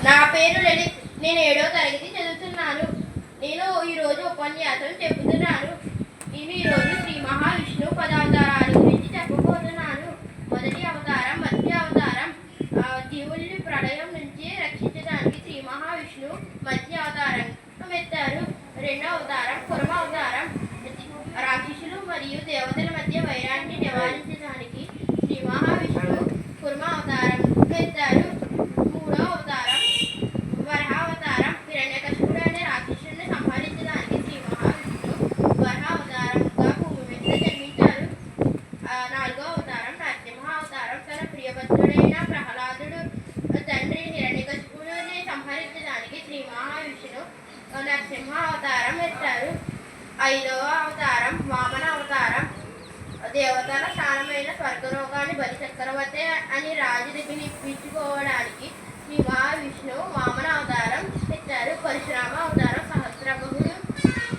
నా పేరు లలిత్. నేను 7వ తరగతి చదువుతున్నాను. నేను ఈరోజు ఉపన్యాసం చెబుతున్నాను. నేను ఈరోజు శ్రీ మహావిష్ణువు 10 అవతారాల గురించి చెప్పబోతున్నాను. మొదటి అవతారం మత్స్య అవతారం. జీవుల్ని ప్రళయం నుంచి రక్షించడానికి శ్రీ మహావిష్ణువు మత్స్య అవతారం ఎత్తారు. రెండవ అవతారం కుర్మ అవతారం. రాక్షసులు మరియు దేవతల మధ్య వైరాన్ని నివారించడానికి శ్రీ మహావిష్ణువు కుర్మ అవతారం ఎత్తారు. మూడవ అవతారం వరాహ అవతారం. హిరణ్యకశిపుడు అనే రాక్షసుడిని సంహరించడానికి శ్రీ మహావిష్ణువు వరాహ అవతారంగా భూమి మీద జన్మించారు. నాలుగవ అవతారం నరసింహ అవతారం. తన ప్రియభక్తుడైన ప్రహ్లాదుడు తండ్రి హిరణ్యకశిపుడిని సంహరించడానికి శ్రీ మహావిష్ణువు నరసింహ అవతారం ఎత్తారు. ఐదవ అవతారం వామన అవతారం. దేవతల స్థానమైన స్వర్గలోకాన్ని బలి చక్రవర్తి అని రాజు దగ్గర ఇప్పించుకోవడానికి శ్రీ మహావిష్ణువు వామన అవతారం ఎత్తారు. పరశురామ అవతారం. సహస్రబహుడు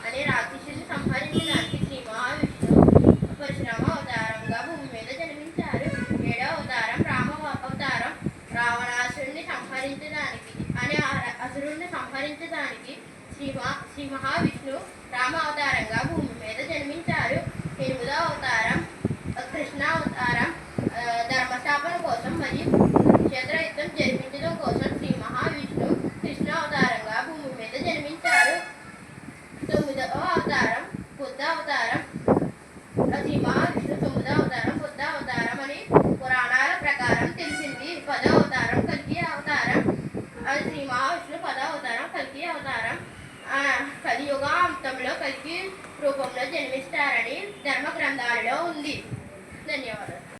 అనే రాక్షసుని సంహరించడానికి శ్రీ మహావిష్ణువు పరశురామ అవతారంగా భూమి మీద జన్మించారు. ఏడవ అవతారం రామ అవతారం. రావణాసురుడిని సంహరించడానికి అసురుడిని సంహరించడానికి శ్రీ మహావిష్ణువు రామ అవతారంగా భూమి మీద జన్మించారు. ఎనిమిదవ అవతారం కృష్ణ అవతారం. ధర్మస్థాపన కోసం మరియు కురుక్షేత్ర యుద్ధం జరిపించడం కోసం శ్రీ మహావిష్ణువు కృష్ణ అవతారంగా భూమి మీద జన్మించారు. తొమ్మిదవ అవతారం బుద్ధ అవతారం. శ్రీ మహావిష్ణువు 9వ అవతారం బుద్ధ అవతారం అని పురాణాల ప్రకారం తెలిసింది. 10వ అవతారం కల్కి అవతారం. శ్రీ మహావిష్ణువు 10వ అవతారం కల్కి అవతారం. కలియుగ అంతంలో కల్కి రూపంలో జన్మిస్తారని ధర్మ గ్రంథాలలో ఉంది.